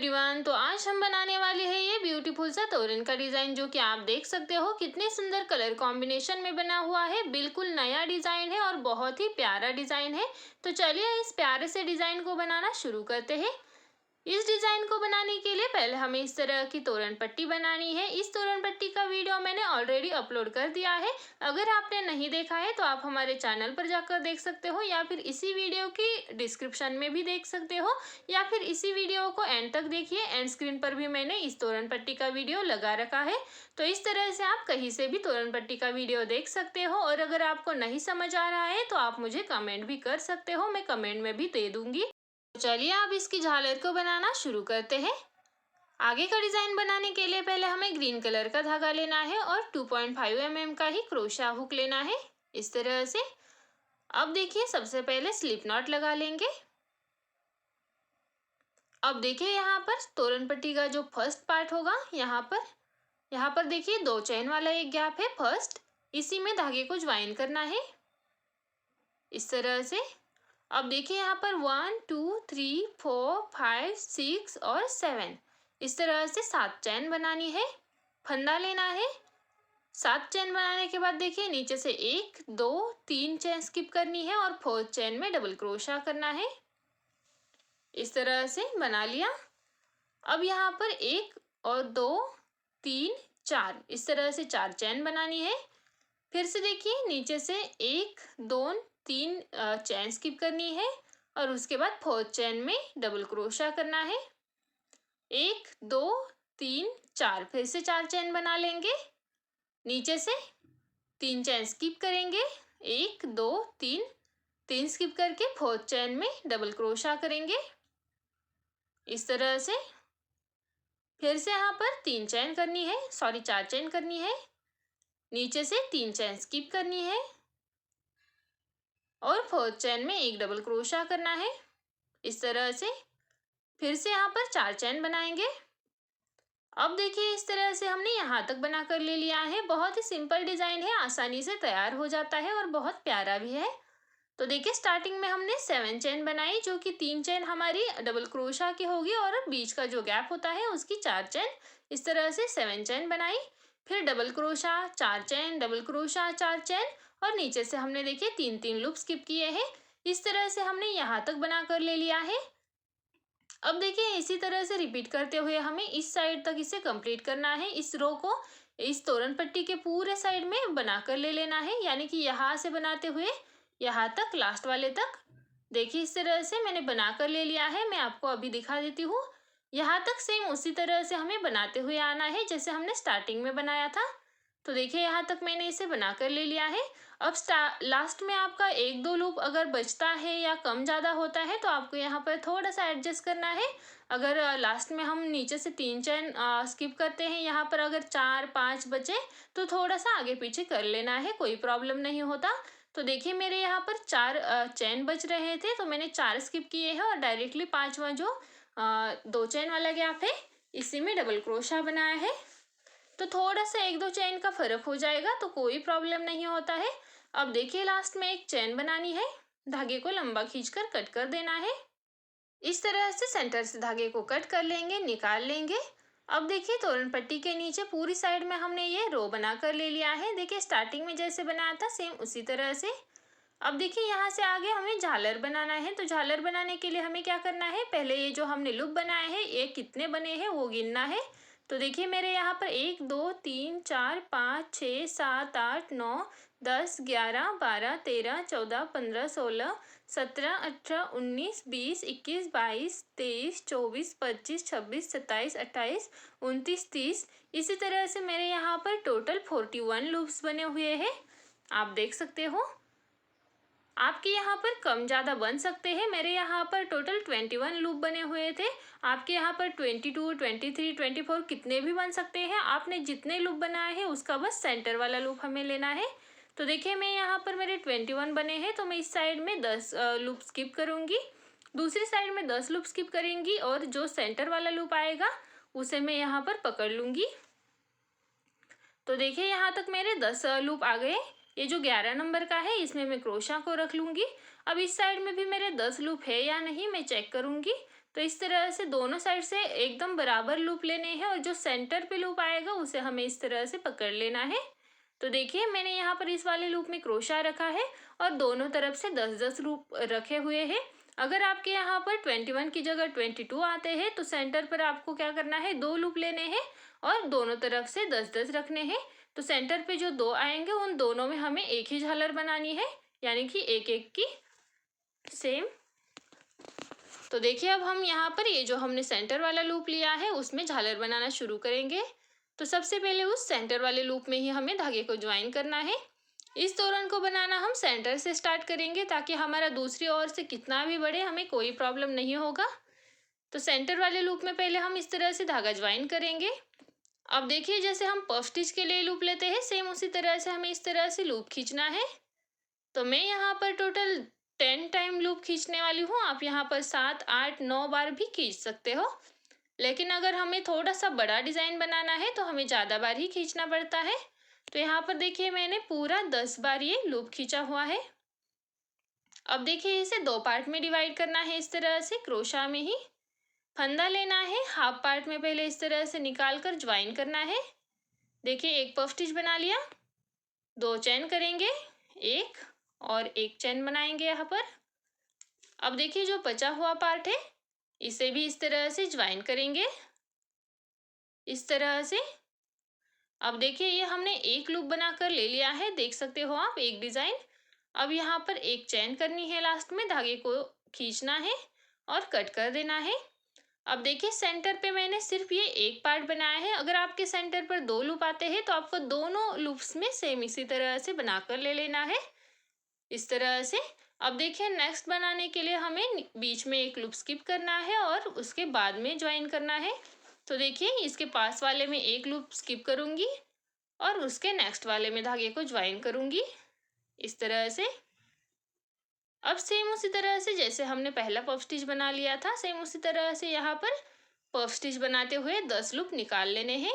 Everyone, तो आज हम बनाने वाले हैं ये ब्यूटीफुल सा तोरण का डिज़ाइन, जो कि आप देख सकते हो कितने सुंदर कलर कॉम्बिनेशन में बना हुआ है। बिल्कुल नया डिज़ाइन है और बहुत ही प्यारा डिज़ाइन है। तो चलिए इस प्यारे से डिज़ाइन को बनाना शुरू करते हैं। इस डिज़ाइन को बनाने के लिए पहले हमें इस तरह की तोरण पट्टी बनानी है। इस तोरण पट्टी का वीडियो मैंने ऑलरेडी अपलोड कर दिया है। अगर आपने नहीं देखा है तो आप हमारे चैनल पर जाकर देख सकते हो, या फिर इसी वीडियो की डिस्क्रिप्शन में भी देख सकते हो, या फिर इसी वीडियो को एंड तक देखिए। एंड स्क्रीन पर भी मैंने इस तोरण पट्टी का वीडियो लगा रखा है। तो इस तरह से आप कहीं से भी तोरण पट्टी का वीडियो देख सकते हो। और अगर आपको नहीं समझ आ रहा है तो आप मुझे कमेंट भी कर सकते हो, मैं कमेंट में भी दे दूंगी। चलिए अब इसकी झालर को बनाना शुरू करते हैं। आगे का डिजाइन बनाने के लिए पहले हमें ग्रीन कलर का धागा लेना है और 2.5 mm का ही क्रोशा हुक लेना है, इस तरह से। अब देखिए सबसे पहले स्लिप नॉट लगा लेंगे। अब देखिए यहाँ पर तोरण पट्टी का जो फर्स्ट पार्ट होगा, यहाँ पर देखिए 2 चेन वाला एक गैप है फर्स्ट, इसी में धागे को ज्वाइन करना है, इस तरह से। अब देखिए यहाँ पर 1 2 3 4 5 6 और 7, इस तरह से 7 चेन बनानी है। फंदा लेना है। 7 चेन बनाने के बाद देखिए नीचे से 1 2 3 चेन स्किप करनी है और 4th चेन में डबल क्रोशा करना है, इस तरह से बना लिया। अब यहाँ पर 1 और 2 3 4, इस तरह से 4 चेन बनानी है। फिर से देखिए नीचे से 1 2 3 चेन स्किप करनी है और उसके बाद 4th चेन में डबल क्रोशा करना है। 1 2 3 4, फिर से 4 चेन बना लेंगे। नीचे से 3 चेन स्किप करेंगे, 1 2 3 स्किप करके 4th चेन में डबल क्रोशा करेंगे, इस तरह से। फिर से यहाँ पर 4 चेन करनी है। नीचे से 3 चेन स्किप करनी है और 4th चेन में एक डबल क्रोशा करना है, इस तरह से। फिर से यहाँ पर 4 चेन बनाएंगे। अब देखिए इस तरह से हमने यहाँ तक बना कर ले लिया है। बहुत ही सिंपल डिजाइन है, आसानी से तैयार हो जाता है और बहुत प्यारा भी है। तो देखिए स्टार्टिंग में हमने 7 चेन बनाई, जो कि 3 चेन हमारी डबल क्रोशा की होगी और बीच का जो गैप होता है उसकी 4 चेन, इस तरह से 7 चेन बनाई। फिर double crochet 4 chain, double crochet 4 chain और नीचे से हमने देखिए 3 लूप स्किप किए हैं। इस तरह से हमने यहाँ तक बना कर ले लिया है। अब देखिए इसी तरह से रिपीट करते हुए हमें इस साइड तक इसे कंप्लीट करना है। इस रो को इस तोरण पट्टी के पूरे साइड में बना कर ले लेना है, यानी कि यहाँ से बनाते हुए यहाँ तक, लास्ट वाले तक। देखिए इस तरह से मैंने बना कर ले लिया है। मैं आपको अभी दिखा देती हूँ। यहाँ तक सेम उसी तरह से हमें बनाते हुए आना है जैसे हमने स्टार्टिंग में बनाया था। तो देखिए यहाँ तक मैंने इसे बना कर ले लिया है। अब लास्ट में आपका 1-2 लूप अगर बचता है या कम ज़्यादा होता है तो आपको यहाँ पर थोड़ा सा एडजस्ट करना है। अगर लास्ट में हम नीचे से 3 चेन स्किप करते हैं, यहाँ पर अगर 4-5 बचे तो थोड़ा सा आगे पीछे कर लेना है, कोई प्रॉब्लम नहीं होता। तो देखिए मेरे यहाँ पर 4 चेन बच रहे थे तो मैंने 4 स्किप किए हैं और डायरेक्टली 5वां जो 2 चेन वाला गैप है इसी में डबल क्रोशा बनाया है। तो थोड़ा सा 1-2 चेन का फर्क हो जाएगा तो कोई प्रॉब्लम नहीं होता है। अब देखिए लास्ट में एक चेन बनानी है, धागे को लंबा खींचकर कट कर देना है। इस तरह से सेंटर से धागे को कट कर लेंगे, निकाल लेंगे। अब देखिए तोरण पट्टी के नीचे पूरी साइड में हमने ये रो बना कर ले लिया है। देखिए स्टार्टिंग में जैसे बनाया था सेम उसी तरह से। अब देखिए यहाँ से आगे हमें झालर बनाना है। तो झालर बनाने के लिए हमें क्या करना है, पहले ये जो हमने लूप बनाए हैं ये कितने बने हैं वो गिनना है। तो देखिए मेरे यहाँ पर 1 2 3 4 5 6 7 8 9 10 11 12 13 14 15 16 17 18 19 20 21 22 23 24 25 26 27 28 29 30, इसी तरह से मेरे यहाँ पर टोटल 41 लूप्स बने हुए हैं, आप देख सकते हो। आपके यहाँ पर कम ज़्यादा बन सकते हैं। मेरे यहाँ पर टोटल 21 लूप बने हुए थे। आपके यहाँ पर 22 23 24 कितने भी बन सकते हैं। आपने जितने लूप बनाए हैं उसका बस सेंटर वाला लूप हमें लेना है। तो देखिए मैं यहाँ पर मेरे 21 बने हैं तो मैं इस साइड में 10 लूप स्किप करूँगी, दूसरी साइड में 10 लूप स्किप करेंगी और जो सेंटर वाला लूप आएगा उसे मैं यहाँ पर पकड़ लूँगी। तो देखिए यहाँ तक मेरे 10 लूप आ गए। ये जो 11 नंबर का है इसमें मैं क्रोशा को रख लूँगी। अब इस साइड में भी मेरे 10 लूप है या नहीं मैं चेक करूँगी। तो इस तरह से दोनों साइड से एकदम बराबर लूप लेने हैं और जो सेंटर पे लूप आएगा उसे हमें इस तरह से पकड़ लेना है। तो देखिए मैंने यहाँ पर इस वाले लूप में क्रोशा रखा है और दोनों तरफ से 10-10 लूप रखे हुए हैं। अगर आपके यहाँ पर 21 की जगह 22 आते हैं तो सेंटर पर आपको क्या करना है, 2 लूप लेने हैं और दोनों तरफ से 10-10 रखने हैं। तो सेंटर पे जो 2 आएंगे उन दोनों में हमें एक ही झालर बनानी है, यानी कि एक एक की सेम। तो देखिए अब हम यहाँ पर ये जो हमने सेंटर वाला लूप लिया है उसमें झालर बनाना शुरू करेंगे। तो सबसे पहले उस सेंटर वाले लूप में ही हमें धागे को ज्वाइन करना है। इस तोरण को बनाना हम सेंटर से स्टार्ट करेंगे ताकि हमारा दूसरी ओर से कितना भी बढ़े हमें कोई प्रॉब्लम नहीं होगा। तो सेंटर वाले लूप में पहले हम इस तरह से धागा ज्वाइन करेंगे। अब देखिए जैसे हम पफ स्टिच के लिए लूप लेते हैं सेम उसी तरह से हमें इस तरह से लूप खींचना है। तो मैं यहाँ पर टोटल 10 टाइम लूप खींचने वाली हूँ। आप यहाँ पर 7, 8, 9 बार भी खींच सकते हो, लेकिन अगर हमें थोड़ा सा बड़ा डिज़ाइन बनाना है तो हमें ज़्यादा बार ही खींचना पड़ता है। तो यहाँ पर देखिए मैंने पूरा 10 बार ये लूप खींचा हुआ है। अब देखिए इसे 2 पार्ट में डिवाइड करना है। इस तरह से क्रोशा में ही फंदा लेना है, हाफ पार्ट में पहले इस तरह से निकाल कर ज्वाइन करना है। देखिए एक पफ स्टिच बना लिया, 2 चेन करेंगे, एक और एक चेन बनाएंगे यहाँ पर। अब देखिए जो बचा हुआ पार्ट है इसे भी इस तरह से ज्वाइन करेंगे, इस तरह से। अब देखिए ये हमने एक लूप बनाकर ले लिया है, देख सकते हो आप एक डिजाइन। अब यहाँ पर एक चेन करनी है, लास्ट में धागे को खींचना है और कट कर देना है। अब देखिए सेंटर पे मैंने सिर्फ ये एक पार्ट बनाया है। अगर आपके सेंटर पर 2 लूप आते हैं तो आपको दोनों लूप्स में सेम इसी तरह से बनाकर ले लेना है, इस तरह से। अब देखिए नेक्स्ट बनाने के लिए हमें बीच में एक लूप स्किप करना है और उसके बाद में ज्वाइन करना है। तो देखिए इसके पास वाले में एक लूप स्किप करूंगी और उसके नेक्स्ट वाले में धागे को ज्वाइन करूंगी, इस तरह से। अब सेम उसी तरह से जैसे हमने पहला पफ स्टिच बना लिया था सेम उसी तरह से यहाँ पर पफ स्टिच बनाते हुए 10 लूप निकाल लेने हैं,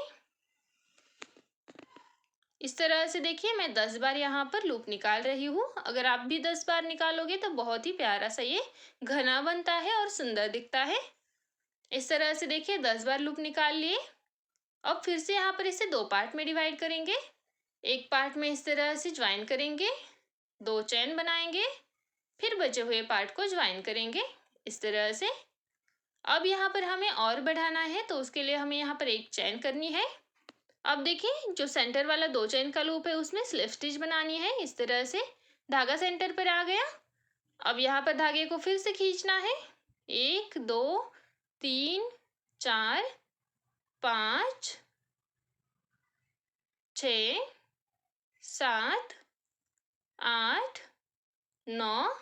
इस तरह से। देखिए मैं 10 बार यहाँ पर लूप निकाल रही हूँ। अगर आप भी 10 बार निकालोगे तो बहुत ही प्यारा सा ये घना बनता है और सुंदर दिखता है। इस तरह से देखिए 10 बार लूप निकाल लिए। अब फिर से यहाँ पर इसे 2 पार्ट में डिवाइड करेंगे। एक पार्ट में इस तरह से ज्वाइन करेंगे, 2 चेन बनाएंगे, फिर बचे हुए पार्ट को ज्वाइन करेंगे, इस तरह से। अब यहाँ पर हमें और बढ़ाना है तो उसके लिए हमें यहाँ पर एक चेन करनी है। अब देखिए जो सेंटर वाला 2 चेन का लूप है उसमें स्लिप स्टिच बनानी है, इस तरह से। धागा सेंटर पर आ गया। अब यहाँ पर धागे को फिर से खींचना है, 1, 2, 3, 4, 5, 6, 7, 8, 9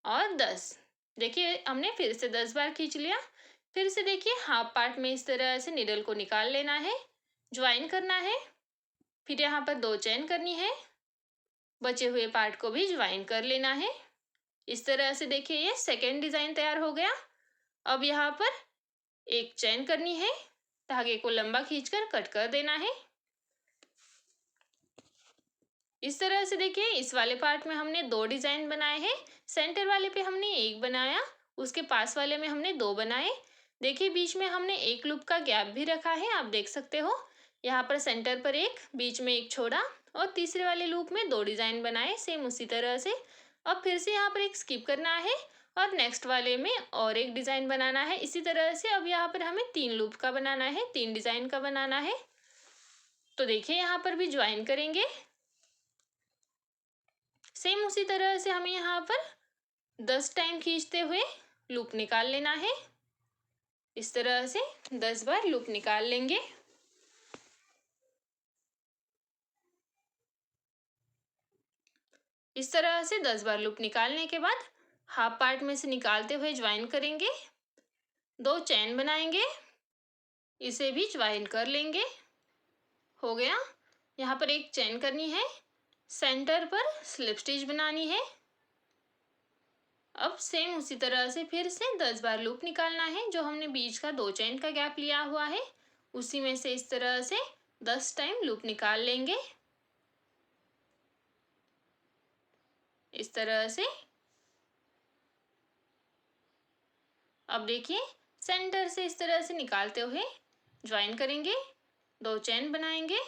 और 10। देखिए हमने फिर से 10 बार खींच लिया। फिर से देखिए हाफ पार्ट में इस तरह से निडल को निकाल लेना है, ज्वाइन करना है, फिर यहाँ पर 2 चेन करनी है, बचे हुए पार्ट को भी ज्वाइन कर लेना है, इस तरह से। देखिए ये सेकेंड डिजाइन तैयार हो गया। अब यहाँ पर एक चेन करनी है, धागे को लंबा खींचकर कट कर देना है, इस तरह से। देखिए इस वाले पार्ट में हमने 2 डिजाइन बनाए हैं। सेंटर वाले पे हमने एक बनाया, उसके पास वाले में हमने 2 बनाए। देखिए बीच में हमने एक लूप का गैप भी रखा है, आप देख सकते हो। यहाँ पर सेंटर पर एक, बीच में एक छोड़ा और तीसरे वाले लूप में 2 डिजाइन बनाए सेम उसी तरह से। अब फिर से यहाँ पर एक स्किप करना है और नेक्स्ट वाले में और एक डिजाइन बनाना है, इसी तरह से। अब यहाँ पर हमें 3 लूप का बनाना है, 3 डिजाइन का बनाना है। तो देखिए यहाँ पर भी ज्वाइन करेंगे, सेम उसी तरह से हमें यहाँ पर 10 टाइम खींचते हुए लूप निकाल लेना है, इस तरह से 10 बार लूप निकाल लेंगे। इस तरह से 10 बार लूप निकालने के बाद हाफ पार्ट में से निकालते हुए ज्वाइन करेंगे, 2 चेन बनाएंगे, इसे भी ज्वाइन कर लेंगे, हो गया। यहाँ पर एक चेन करनी है, सेंटर पर स्लिप स्टिच बनानी है। अब सेम उसी तरह से फिर से 10 बार लूप निकालना है। जो हमने बीच का 2 चेन का गैप लिया हुआ है उसी में से इस तरह से 10 टाइम लूप निकाल लेंगे, इस तरह से। अब देखिए सेंटर से इस तरह से निकालते हुए ज्वाइन करेंगे, 2 चेन बनाएंगे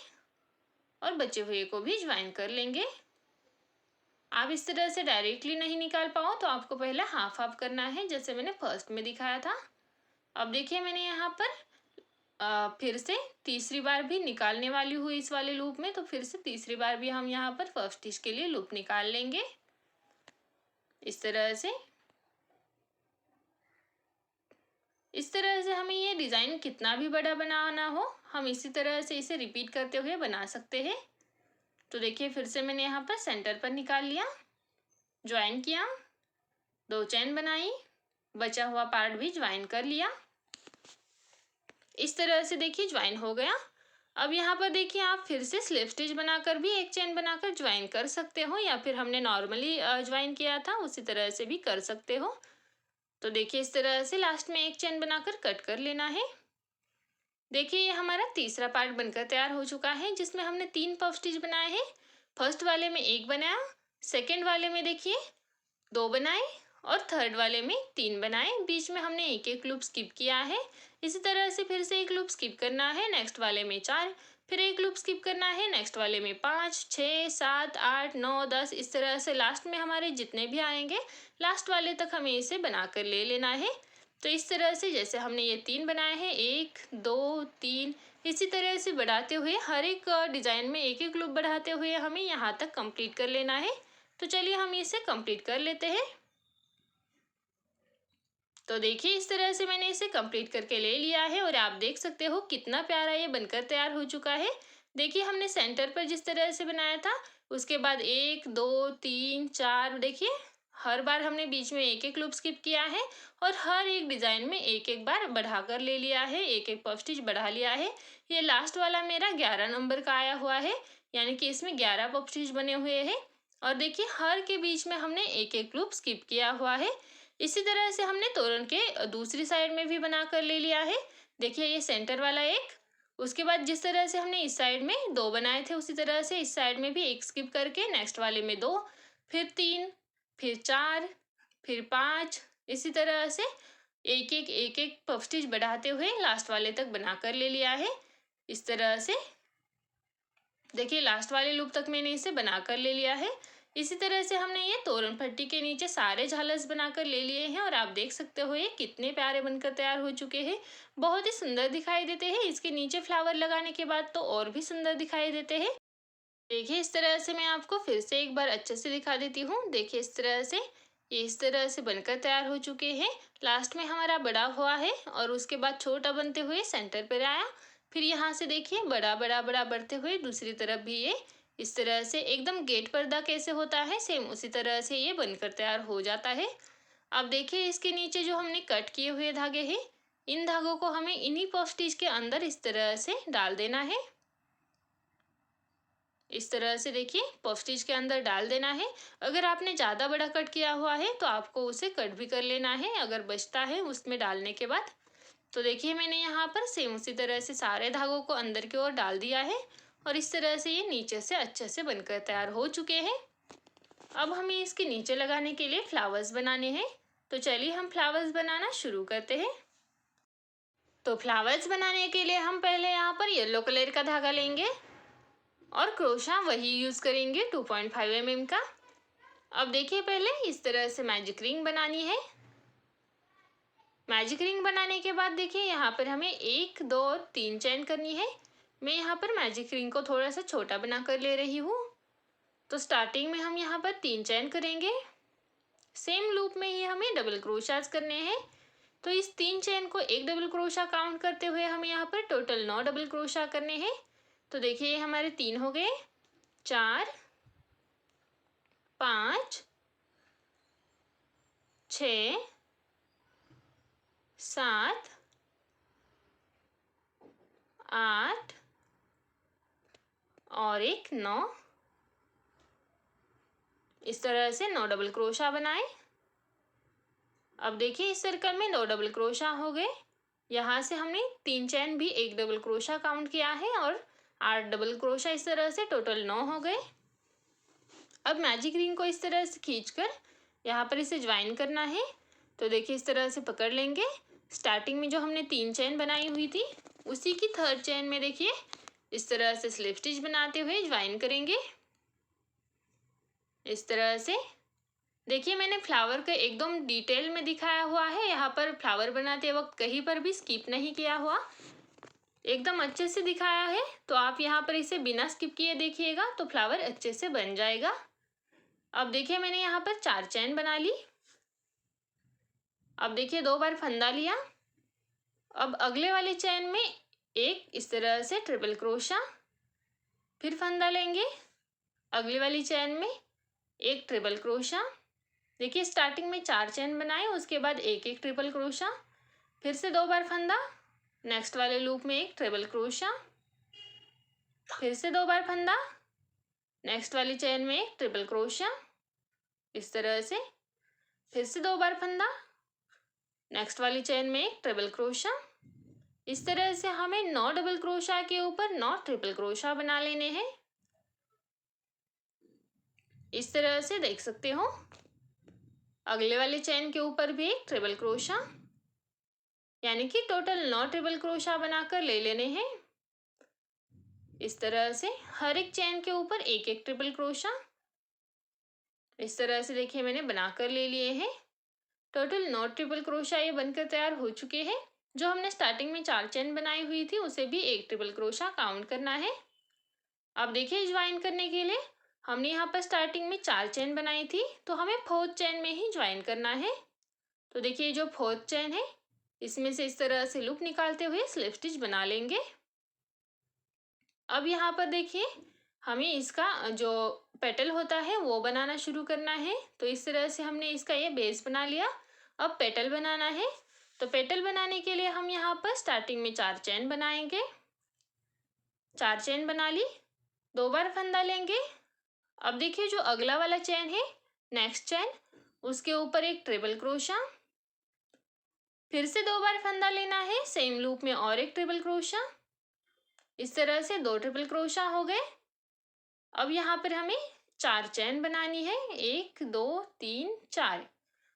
और बचे हुए को भी ज्वाइन कर लेंगे। आप इस तरह से डायरेक्टली नहीं निकाल पाओ तो आपको पहले हाफ हाफ करना है, जैसे मैंने फर्स्ट में दिखाया था। अब देखिए मैंने यहाँ पर फिर से तीसरी बार भी निकालने वाली हूँ इस वाले लूप में, तो फिर से तीसरी बार भी हम यहाँ पर फर्स्ट स्टिच के लिए लूप निकाल लेंगे इस तरह से। इस तरह से हमें ये डिज़ाइन कितना भी बड़ा बनाना हो, हम इसी तरह से इसे रिपीट करते हुए बना सकते हैं। तो देखिए फिर से मैंने यहाँ पर सेंटर पर निकाल लिया, ज्वाइन किया, 2 चेन बनाई, बचा हुआ पार्ट भी ज्वाइन कर लिया। इस तरह से देखिए ज्वाइन हो गया। अब यहाँ पर देखिए आप फिर से स्लिप स्टिच बनाकर भी 1 चेन बनाकर ज्वाइन कर सकते हो, या फिर हमने नॉर्मली ज्वाइन किया था उसी तरह से भी कर सकते हो। तो देखिए इस तरह से लास्ट में 1 चेन बनाकर कट कर लेना है। देखिए ये हमारा तीसरा पार्ट बनकर तैयार हो चुका है, जिसमें हमने 3 पफ स्टिच बनाए हैं। फर्स्ट वाले में 1 बनाया, सेकेंड वाले में देखिए 2 बनाए और थर्ड वाले में 3 बनाए। बीच में हमने एक एक लूप स्किप किया है। इसी तरह से फिर से एक लूप स्किप करना है, नेक्स्ट वाले में 4, फिर एक लूप स्किप करना है, नेक्स्ट वाले में 5, 6, 7, 8, 9, 10। इस तरह से लास्ट में हमारे जितने भी आएंगे लास्ट वाले तक हमें इसे बनाकर ले लेना है। तो इस तरह से जैसे हमने ये 3 बनाए हैं, 1, 2, 3, इसी तरह से बढ़ाते हुए हर एक डिज़ाइन में एक एक लूप बढ़ाते हुए हमें यहाँ तक कंप्लीट कर लेना है। तो चलिए हम इसे कंप्लीट कर लेते हैं। तो देखिए इस तरह से मैंने इसे कंप्लीट करके ले लिया है और आप देख सकते हो कितना प्यारा ये बनकर तैयार हो चुका है। देखिए हमने सेंटर पर जिस तरह से बनाया था, उसके बाद 1, 2, 3, 4, देखिए हर बार हमने बीच में एक एक लूप स्किप किया है और हर एक डिज़ाइन में एक एक बार बढ़ाकर ले लिया है, एक एक पफ स्टिच बढ़ा लिया है। ये लास्ट वाला मेरा 11 नंबर का आया हुआ है, यानी कि इसमें 11 पफ स्टिच बने हुए हैं। और देखिए हर के बीच में हमने एक एक लूप स्किप किया हुआ है। इसी तरह से हमने तोरण के दूसरी साइड में भी बना कर ले लिया है। देखिए ये सेंटर वाला एक, उसके बाद जिस तरह से हमने इस साइड में 2 बनाए थे उसी तरह से इस साइड में भी एक स्किप करके नेक्स्ट वाले में 2, फिर 3, फिर 4, फिर 5, इसी तरह से एक एक पफ स्टिच बढ़ाते हुए लास्ट वाले तक बना कर ले लिया है इस तरह से। देखिए लास्ट वाले लूप तक मैंने इसे बना कर ले लिया है। इसी तरह से हमने ये तोरण पट्टी के नीचे सारे झालर्स बनाकर ले लिए हैं और आप देख सकते हो ये कितने प्यारे बनकर तैयार हो चुके हैं। बहुत ही सुंदर दिखाई देते हैं। इसके नीचे फ्लावर लगाने के बाद तो और भी सुंदर दिखाई देते हैं। देखिए इस तरह से मैं आपको फिर से एक बार अच्छे से दिखा देती हूँ। देखिए इस तरह से ये इस तरह से बनकर तैयार हो चुके हैं। लास्ट में हमारा बड़ा हुआ है और उसके बाद छोटा बनते हुए सेंटर पर आया। फिर यहाँ से देखिए बड़ा बड़ा बड़ा बढ़ते हुए दूसरी तरफ भी ये इस तरह से एकदम गेट पर्दा कैसे होता है सेम उसी तरह से ये बनकर तैयार हो जाता है। अब देखिए इसके नीचे जो हमने कट किए हुए धागे हैं, इन धागों को हमें इन्हीं पफ स्टिच के अंदर इस तरह से डाल देना है। इस तरह से देखिए पफ स्टिच के अंदर डाल देना है। अगर आपने ज़्यादा बड़ा कट किया हुआ है तो आपको उसे कट भी कर लेना है अगर बचता है उसमें डालने के बाद। तो देखिए मैंने यहाँ पर सेम उसी तरह से सारे धागों को अंदर की ओर डाल दिया है और इस तरह से ये नीचे से अच्छे से बनकर तैयार हो चुके हैं। अब हमें इसके नीचे लगाने के लिए फ्लावर्स बनाने हैं। तो चलिए हम फ्लावर्स बनाना शुरू करते हैं। तो फ्लावर्स बनाने के लिए हम पहले यहाँ पर येलो कलर का धागा लेंगे और क्रोशा वही यूज़ करेंगे 2.5 mm का। अब देखिए पहले इस तरह से मैजिक रिंग बनानी है। मैजिक रिंग बनाने के बाद देखिए यहाँ पर हमें 1, 2, 3 चेन करनी है। मैं यहाँ पर मैजिक रिंग को थोड़ा सा छोटा बना कर ले रही हूँ। तो स्टार्टिंग में हम यहाँ पर 3 चेन करेंगे। सेम लूप में ही हमें डबल क्रोशास करने हैं। तो इस 3 चेन को एक डबल क्रोशा काउंट करते हुए हमें यहाँ पर टोटल 9 डबल क्रोशा करने हैं। तो देखिए ये हमारे 3 हो गए, 4, 5, 6, 7, 8 और एक 9। इस तरह से 9 डबल क्रोशा बनाए। अब देखिए इस सर्कल में 2 डबल क्रोशा हो गए। यहाँ से हमने 3 चेन भी एक डबल क्रोशा काउंट किया है और 8 डबल क्रोशा, इस तरह से टोटल 9 हो गए। अब मैजिक रिंग को इस तरह से खींचकर यहाँ पर इसे ज्वाइन करना है। तो देखिए इस तरह से पकड़ लेंगे, स्टार्टिंग में जो हमने 3 चेन बनाई हुई थी उसी की थर्ड चेन में देखिए इस तरह से स्लिप स्टिच बनाते हुए ज्वाइन करेंगे। इस तरह से देखिए मैंने फ्लावर का एकदम डिटेल में दिखाया हुआ है, यहाँ पर फ्लावर बनाते वक्त कहीं पर भी स्किप नहीं किया हुआ, एकदम अच्छे से दिखाया है। तो आप यहाँ पर इसे बिना स्किप किए देखिएगा तो फ्लावर अच्छे से बन जाएगा। अब देखिए मैंने यहाँ पर 4 चेन बना ली। अब देखिए 2 बार फंदा लिया। अब अगले वाले चेन में एक इस तरह से ट्रिपल क्रोशा, फिर फंदा लेंगे, अगली वाली चेन में एक ट्रिपल क्रोशा। देखिए स्टार्टिंग में 4 चेन बनाए, उसके बाद एक एक ट्रिपल क्रोशा, फिर से 2 बार फंदा, नेक्स्ट वाले लूप में एक ट्रिपल क्रोशा, फिर से 2 बार फंदा, नेक्स्ट वाली चेन में एक ट्रिपल क्रोशा, इस तरह से फिर से 2 बार फंदा, नेक्स्ट वाली चेन में एक ट्रिपल क्रोशा। इस तरह से हमें 9 डबल क्रोशा के ऊपर 9 ट्रिपल क्रोशा बना लेने हैं। इस तरह से देख सकते हो। अगले वाले चेन के ऊपर भी एक ट्रिपल क्रोशा, यानी कि टोटल 9 ट्रिपल क्रोशा बनाकर ले लेने हैं। इस तरह से हर एक चेन के ऊपर एक एक ट्रिपल क्रोशा, इस तरह से देखिए मैंने बनाकर ले लिए हैं। टोटल 9 ट्रिपल क्रोशा ये बनकर तैयार हो चुके हैं। जो हमने स्टार्टिंग में 4 चेन बनाई हुई थी उसे भी एक ट्रिपल क्रोशा काउंट करना है। अब देखिए ज्वाइन करने के लिए हमने यहाँ पर स्टार्टिंग में 4 चेन बनाई थी, तो हमें 4th चेन में ही ज्वाइन करना है। तो देखिए जो 4th चेन है इसमें से इस तरह से लूप निकालते हुए स्लिप स्टिच बना लेंगे। अब यहाँ पर देखिए हमें इसका जो पेटल होता है वो बनाना शुरू करना है। तो इस तरह से हमने इसका ये बेस बना लिया। अब पेटल बनाना है। तो पेटल बनाने के लिए हम यहाँ पर स्टार्टिंग में 4 चेन बनाएंगे। 4 चेन बना ली, 2 बार फंदा लेंगे। अब देखिए जो अगला वाला चेन है नेक्स्ट चेन, उसके ऊपर एक ट्रिपल क्रोशा, फिर से 2 बार फंदा लेना है, सेम लूप में और एक ट्रिपल क्रोशा। इस तरह से 2 ट्रिपल क्रोशा हो गए। अब यहाँ पर हमें 4 चेन बनानी है, 1 2 3 4,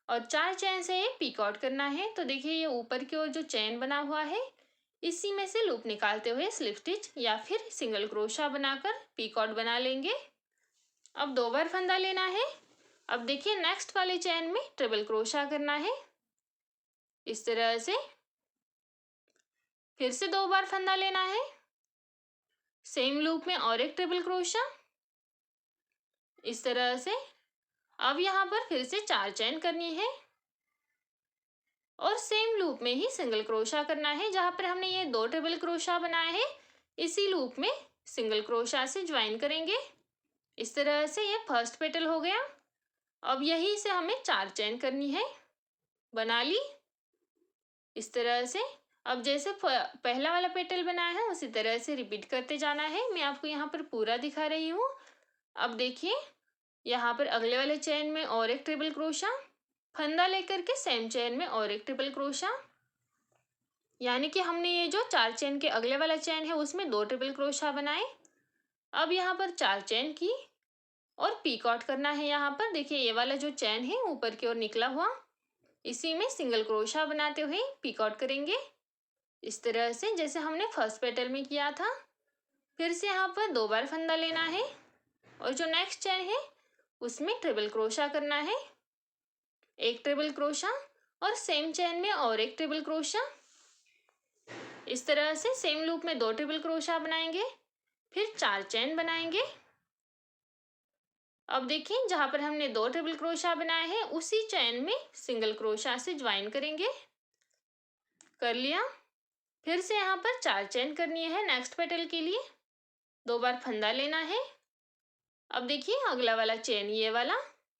और 4 चेन से ये पीकॉट करना है। तो देखिए ये ऊपर की ओर जो चेन बना हुआ है इसी में से लूप निकालते हुए स्लिप स्टिच या फिर सिंगल क्रोशा बनाकर पीकॉट बना लेंगे। अब 2 बार फंदा लेना है। अब देखिए नेक्स्ट वाले चेन में ट्रिपल क्रोशा करना है, इस तरह से फिर से 2 बार फंदा लेना है, सेम लूप में और एक ट्रिपल क्रोशा, इस तरह से। अब यहाँ पर फिर से 4 चेन करनी है और सेम लूप में ही सिंगल क्रोशा करना है। जहाँ पर हमने ये 2 ट्रिपल क्रोशा बनाए हैं इसी लूप में सिंगल क्रोशा से ज्वाइन करेंगे। इस तरह से ये फर्स्ट पेटल हो गया। अब यहीं से हमें 4 चेन करनी है, बना ली इस तरह से। अब जैसे पहला वाला पेटल बनाया है उसी तरह से रिपीट करते जाना है। मैं आपको यहाँ पर पूरा दिखा रही हूँ। अब देखिए यहाँ पर अगले वाले चेन में और एक ट्रिपल क्रोशा, फंदा लेकर के सेम चेन में और एक ट्रिपल क्रोशा, यानी कि हमने ये जो 4 चेन के अगले वाला चेन है उसमें 2 ट्रिपल क्रोशा बनाए। अब यहाँ पर 4 चेन की और पीकॉट करना है। यहाँ पर देखिए ये वाला जो चेन है ऊपर की ओर निकला हुआ, इसी में सिंगल क्रोशा बनाते हुए पीकॉट करेंगे इस तरह से जैसे हमने फर्स्ट पेटल में किया था। फिर से यहाँ पर 2 बार फंदा लेना है और जो नेक्स्ट चेन है उसमें ट्रिपल क्रोशा करना है, एक ट्रिपल क्रोशा और सेम चेन में और एक ट्रिपल क्रोशा। इस तरह से सेम लूप में 2 ट्रिपल क्रोशा बनाएंगे, फिर 4 चेन बनाएंगे। अब देखिए जहाँ पर हमने 2 ट्रिपल क्रोशा बनाए हैं उसी चेन में सिंगल क्रोशा से ज्वाइन करेंगे, कर लिया। फिर से यहाँ पर 4 चेन करनी है नेक्स्ट पेटल के लिए, 2 बार फंदा लेना है। अब देखिए अगला वाला चेन ये वाला,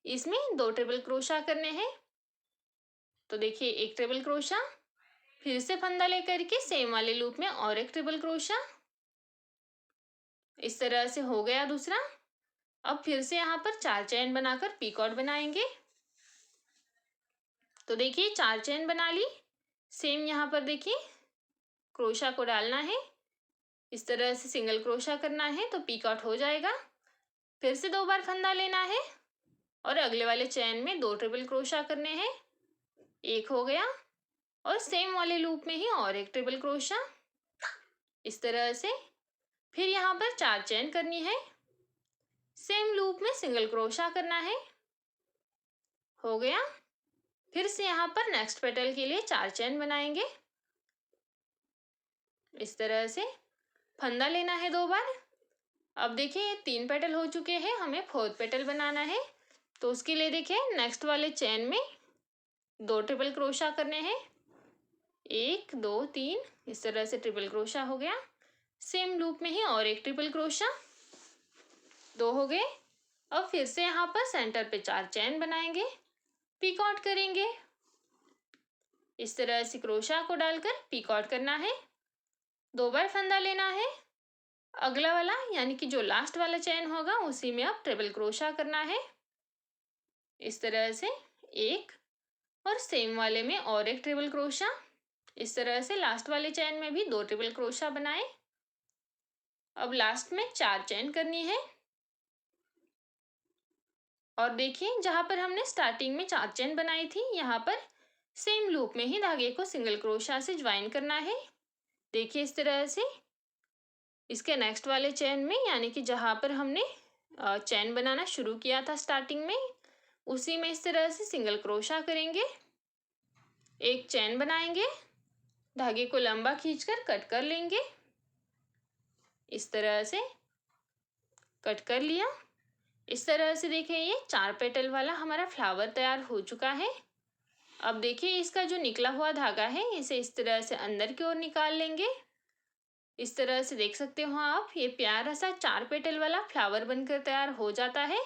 इसमें 2 ट्रिपल क्रोशा करने हैं। तो देखिए एक ट्रिपल क्रोशा, फिर से फंदा लेकर के सेम वाले लूप में और एक ट्रिपल क्रोशा, इस तरह से हो गया दूसरा। अब फिर से यहाँ पर 4 चेन बनाकर पीकॉट बनाएंगे। तो देखिए 4 चेन बना ली, सेम यहाँ पर देखिए क्रोशा को डालना है, इस तरह से सिंगल क्रोशा करना है तो पीकॉट हो जाएगा। फिर से 2 बार फंदा लेना है और अगले वाले चेन में 2 ट्रिपल क्रोशा करने हैं, एक हो गया। और सेम वाले लूप में ही और एक ट्रिपल क्रोशा इस तरह से। फिर यहाँ पर 4 चेन करनी है, सेम लूप में सिंगल क्रोशा करना है। हो गया। फिर से यहाँ पर नेक्स्ट पेटल के लिए 4 चेन बनाएंगे इस तरह से। फंदा लेना है 2 बार। अब देखिए ये 3 पेटल हो चुके हैं, हमें 4th पेटल बनाना है। तो उसके लिए देखिए नेक्स्ट वाले चेन में 2 ट्रिपल क्रोशा करने हैं, 1 2 3 इस तरह से ट्रिपल क्रोशा हो गया। सेम लूप में ही और एक ट्रिपल क्रोशा, 2 हो गए। अब फिर से यहाँ पर सेंटर पे 4 चेन बनाएंगे, पिक आउट करेंगे इस तरह से। क्रोशा को डालकर पिक आउट करना है, 2 बार फंदा लेना है। अगला वाला यानी कि जो लास्ट वाला चेन होगा उसी में अब ट्रिपल क्रोशा करना है इस तरह से, 1 और सेम वाले में और एक ट्रिपल क्रोशा इस तरह से। लास्ट वाले चेन में भी 2 ट्रिपल क्रोशा बनाए। अब लास्ट में 4 चेन करनी है। और देखिए जहाँ पर हमने स्टार्टिंग में 4 चेन बनाई थी, यहाँ पर सेम लूप में ही धागे को सिंगल क्रोशा से ज्वाइन करना है। देखिए इस तरह से। इसके नेक्स्ट वाले चेन में यानी कि जहाँ पर हमने चेन बनाना शुरू किया था स्टार्टिंग में, उसी में इस तरह से सिंगल क्रोशा करेंगे, एक चेन बनाएंगे, धागे को लंबा खींचकर कट कर लेंगे इस तरह से। कट कर लिया इस तरह से। देखिए ये 4 पेटल वाला हमारा फ्लावर तैयार हो चुका है। अब देखिए इसका जो निकला हुआ धागा है इसे इस तरह से अंदर की ओर निकाल लेंगे इस तरह से। देख सकते हो आप, ये प्यारा सा 4 पेटल वाला फ्लावर बनकर तैयार हो जाता है।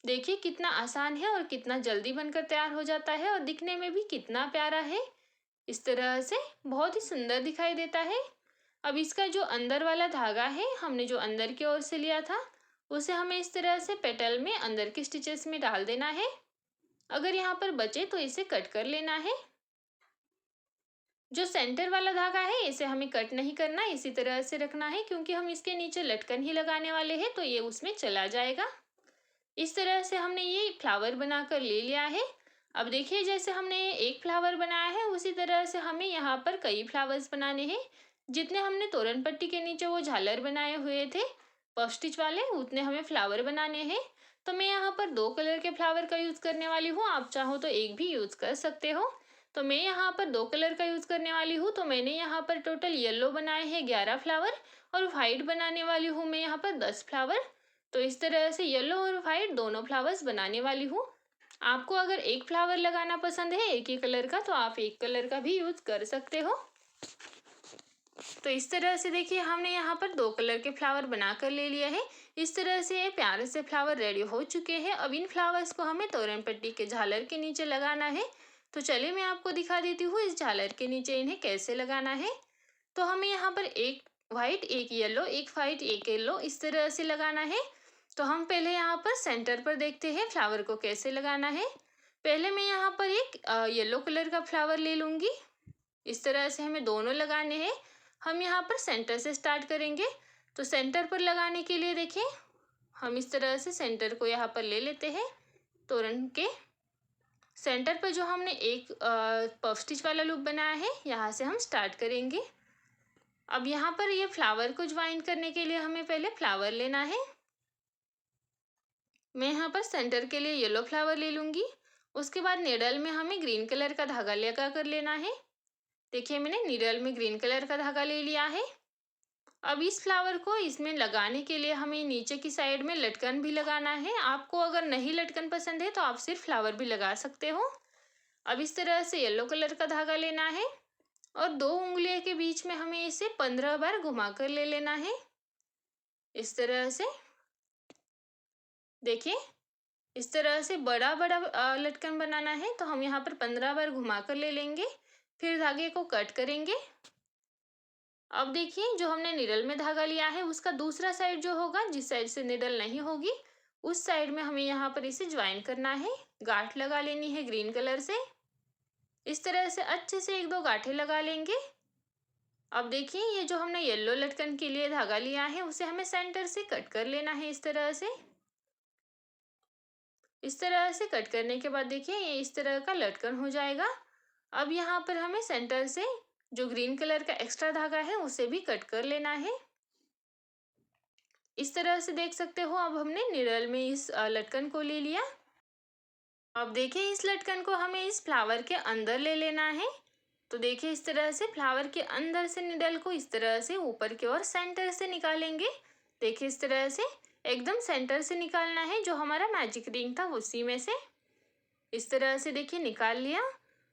देखिए कितना आसान है और कितना जल्दी बनकर तैयार हो जाता है, और दिखने में भी कितना प्यारा है। इस तरह से बहुत ही सुंदर दिखाई देता है। अब इसका जो अंदर वाला धागा है, हमने जो अंदर की ओर से लिया था, उसे हमें इस तरह से पेटल में अंदर के स्टिचेस में डाल देना है। अगर यहाँ पर बचे तो इसे कट कर लेना है। जो सेंटर वाला धागा है इसे हमें कट नहीं करना, इसी तरह से रखना है, क्योंकि हम इसके नीचे लटकन ही लगाने वाले हैं तो ये उसमें चला जाएगा। इस तरह से हमने ये फ्लावर बनाकर ले लिया है। अब देखिए जैसे हमने एक फ्लावर बनाया है उसी तरह से हमें यहाँ पर कई फ्लावर्स बनाने हैं। जितने हमने तोरण पट्टी के नीचे वो झालर बनाए हुए थे पफ स्टिच वाले, उतने हमें फ्लावर बनाने हैं। तो मैं यहाँ पर 2 कलर के फ्लावर का यूज़ करने वाली हूँ, आप चाहो तो एक भी यूज़ कर सकते हो। तो मैं यहाँ पर 2 कलर का यूज़ करने वाली हूँ, तो मैंने यहाँ पर टोटल येलो बनाए हैं 11 फ्लावर, और वाइट बनाने वाली हूँ मैं यहाँ पर 10 फ्लावर। तो इस तरह से येलो और वाइट दोनों फ्लावर्स बनाने वाली हूँ। आपको अगर एक फ्लावर लगाना पसंद है एक ही कलर का, तो आप एक कलर का भी यूज़ कर सकते हो। तो इस तरह से देखिए हमने यहाँ पर 2 कलर के फ्लावर बनाकर ले लिया है। इस तरह से ये प्यारे से फ्लावर रेडी हो चुके हैं। अब इन फ्लावर्स को हमें तोरण पट्टी के झालर के नीचे लगाना है। तो चलिए मैं आपको दिखा देती हूँ इस झालर के नीचे इन्हें कैसे लगाना है। तो हमें यहाँ पर एक वाइट, एक येलो, एक वाइट, एक येलो इस तरह से लगाना है। तो हम पहले यहाँ पर सेंटर पर देखते हैं फ्लावर को कैसे लगाना है। पहले मैं यहाँ पर एक येलो कलर का फ्लावर ले लूँगी। इस तरह से हमें दोनों लगाने हैं। हम यहाँ पर सेंटर से स्टार्ट करेंगे। तो सेंटर पर लगाने के लिए देखिए हम इस तरह से सेंटर को यहाँ पर ले लेते हैं। तोरण के सेंटर पर जो हमने एक पफ स्टिच वाला लूप बनाया है, यहाँ से हम स्टार्ट करेंगे। अब यहाँ पर ये फ्लावर को ज्वाइन करने के लिए हमें पहले फ्लावर लेना है। मैं यहाँ पर सेंटर के लिए येलो फ्लावर ले लूँगी। उसके बाद नीडल में हमें ग्रीन कलर का धागा लगा कर लेना है। देखिए मैंने नीडल में ग्रीन कलर का धागा ले लिया है। अब इस फ्लावर को इसमें लगाने के लिए हमें नीचे की साइड में लटकन भी लगाना है। आपको अगर नहीं लटकन पसंद है तो आप सिर्फ फ्लावर भी लगा सकते हो। अब इस तरह से येलो कलर का धागा लेना है और 2 उंगलियों के बीच में हमें इसे 15 बार घुमा कर ले लेना है इस तरह से। देखिए इस तरह से बड़ा बड़ा लटकन बनाना है, तो हम यहाँ पर 15 बार घुमा कर ले लेंगे। फिर धागे को कट करेंगे। अब देखिए जो हमने निडल में धागा लिया है उसका दूसरा साइड जो होगा, जिस साइड से निडल नहीं होगी, उस साइड में हमें यहाँ पर इसे ज्वाइन करना है। गांठ लगा लेनी है ग्रीन कलर से। इस तरह से अच्छे से 1-2 गांठें लगा लेंगे। अब देखिए ये जो हमने येलो लटकन के लिए धागा लिया है उसे हमें सेंटर से कट कर लेना है इस तरह से। इस तरह से कट करने के बाद देखिए ये इस तरह का लटकन हो जाएगा। अब यहाँ पर हमें सेंटर से जो ग्रीन कलर का एक्स्ट्रा धागा है उसे भी कट कर लेना है। इस तरह से देख सकते हो अब हमने निडल में इस लटकन को ले लिया। अब देखिए इस लटकन को हमें इस फ्लावर के अंदर ले लेना है। तो देखिए इस तरह से फ्लावर के अंदर से निडल को इस तरह से ऊपर की ओर सेंटर से निकालेंगे। देखिए इस तरह से एकदम सेंटर से निकालना है, जो हमारा मैजिक रिंग था उसी में से। इस तरह से देखिए निकाल लिया।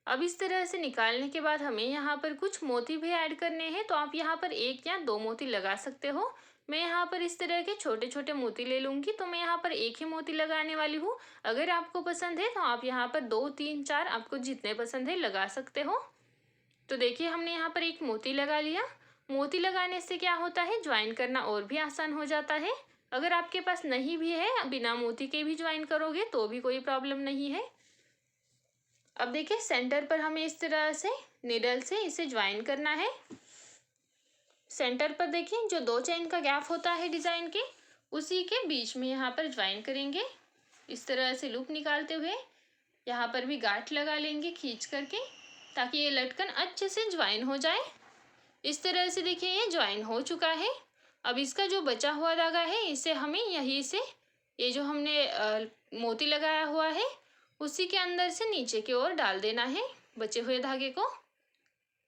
अब इस तरह से निकालने के बाद हमें यहाँ पर कुछ मोती भी ऐड करने हैं, तो आप यहाँ पर 1 या 2 मोती लगा सकते हो। मैं यहाँ पर इस तरह के छोटे छोटे मोती ले लूँगी, तो मैं यहाँ पर 1 ही मोती लगाने वाली हूँ। अगर आपको पसंद है तो आप यहाँ पर 2, 3, 4 आपको जितने पसंद है लगा सकते हो। तो देखिए हमने यहाँ पर 1 मोती लगा लिया। मोती लगाने से क्या होता है, ज्वाइन करना और भी आसान हो जाता है। अगर आपके पास नहीं भी है, बिना मोती के भी ज्वाइन करोगे तो भी कोई प्रॉब्लम नहीं है। अब देखिए सेंटर पर हमें इस तरह से निडल से इसे ज्वाइन करना है। सेंटर पर देखिए जो 2 चेन का गैप होता है डिजाइन के, उसी के बीच में यहाँ पर ज्वाइन करेंगे। इस तरह से लूप निकालते हुए यहाँ पर भी गांठ लगा लेंगे खींच करके, ताकि ये लटकन अच्छे से ज्वाइन हो जाए। इस तरह से देखिए ये ज्वाइन हो चुका है। अब इसका जो बचा हुआ धागा है इसे हमें यहीं से, ये जो हमने मोती लगाया हुआ है उसी के अंदर से नीचे की ओर डाल देना है बचे हुए धागे को।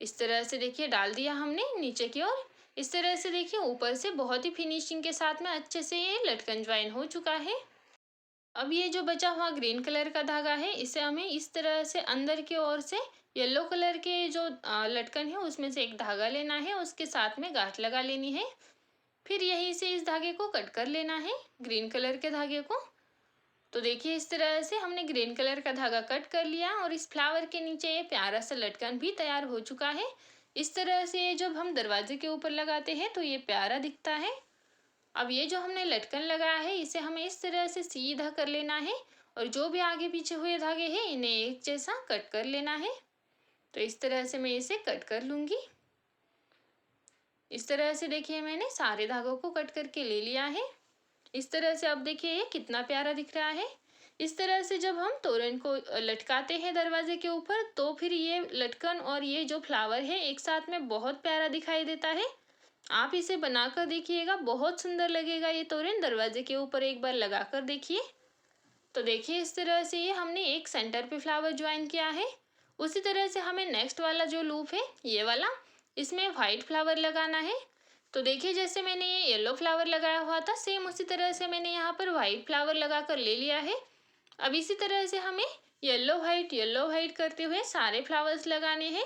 इस तरह से देखिए डाल दिया हमने नीचे की ओर। इस तरह से देखिए ऊपर से बहुत ही फिनिशिंग के साथ में अच्छे से ये लटकन ज्वाइन हो चुका है। अब ये जो बचा हुआ ग्रीन कलर का धागा है इसे हमें इस तरह से अंदर की ओर से येलो कलर के जो लटकन है उसमें से एक धागा लेना है, उसके साथ में गांठ लगा लेनी है। फिर यहीं से इस धागे को कट कर लेना है, ग्रीन कलर के धागे को। तो देखिए इस तरह से हमने ग्रीन कलर का धागा कट कर लिया और इस फ्लावर के नीचे ये प्यारा सा लटकन भी तैयार हो चुका है। इस तरह से ये जब हम दरवाजे के ऊपर लगाते हैं तो ये प्यारा दिखता है। अब ये जो हमने लटकन लगाया है इसे हमें इस तरह से सीधा कर लेना है, और जो भी आगे पीछे हुए धागे हैं इन्हें एक जैसा कट कर लेना है। तो इस तरह से मैं इसे कट कर लूँगी। इस तरह से देखिए मैंने सारे धागों को कट करके ले लिया है। इस तरह से अब देखिए ये कितना प्यारा दिख रहा है। इस तरह से जब हम तोरण को लटकाते हैं दरवाजे के ऊपर तो फिर ये लटकन और ये जो फ्लावर है एक साथ में बहुत प्यारा दिखाई देता है। आप इसे बनाकर देखिएगा, बहुत सुंदर लगेगा ये तोरण। दरवाजे के ऊपर एक बार लगा कर देखिए। तो देखिए इस तरह से ये हमने एक सेंटर पे फ्लावर ज्वाइन किया है। उसी तरह से हमें नेक्स्ट वाला जो लूप है ये वाला, इसमें वाइट फ्लावर लगाना है। तो देखिए जैसे मैंने ये येलो फ्लावर लगाया हुआ था, सेम उसी तरह से मैंने यहाँ पर वाइट फ्लावर लगा कर ले लिया है। अब इसी तरह से हमें येलो वाइट करते हुए सारे फ्लावर्स लगाने हैं।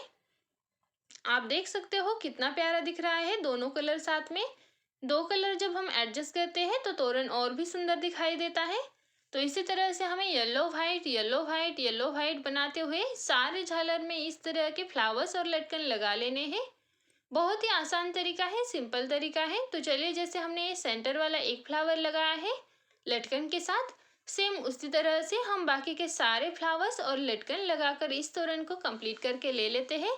आप देख सकते हो कितना प्यारा दिख रहा है दोनों कलर साथ में। 2 कलर जब हम एडजस्ट करते हैं तो तोरण और भी सुंदर दिखाई देता है। तो इसी तरह से हमें येलो वाइट बनाते हुए सारे झालर में इस तरह के फ्लावर्स और लटकन लगा लेने हैं। बहुत ही आसान तरीका है, सिंपल तरीका है। तो चलिए जैसे हमने ये सेंटर वाला एक फ्लावर लगाया है लटकन के साथ, सेम उसी तरह से हम बाकी के सारे फ्लावर्स और लटकन लगाकर इस तोरण को कंप्लीट करके ले लेते हैं।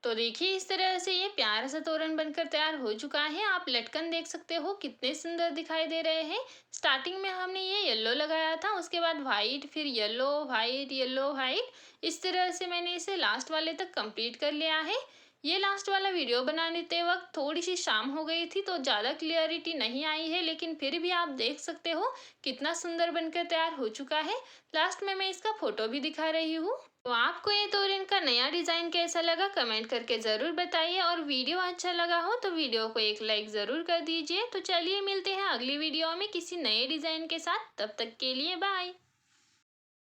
तो देखिए इस तरह से ये प्यारा सा तोरण बनकर तैयार हो चुका है। आप लटकन देख सकते हो कितने सुंदर दिखाई दे रहे हैं। स्टार्टिंग में हमने ये येलो लगाया था, उसके बाद वाइट, फिर येलो वाइट, इस तरह से मैंने इसे लास्ट वाले तक कंप्लीट कर लिया है। ये लास्ट वाला वीडियो बनाते वक्त थोड़ी सी शाम हो गई थी तो ज़्यादा क्लियरिटी नहीं आई है, लेकिन फिर भी आप देख सकते हो कितना सुंदर बनकर तैयार हो चुका है। लास्ट में मैं इसका फोटो भी दिखा रही हूँ। तो आपको ये तोरण का नया डिज़ाइन कैसा लगा कमेंट करके ज़रूर बताइए, और वीडियो अच्छा लगा हो तो वीडियो को एक लाइक ज़रूर कर दीजिए। तो चलिए मिलते हैं अगली वीडियो में किसी नए डिज़ाइन के साथ। तब तक के लिए बाय।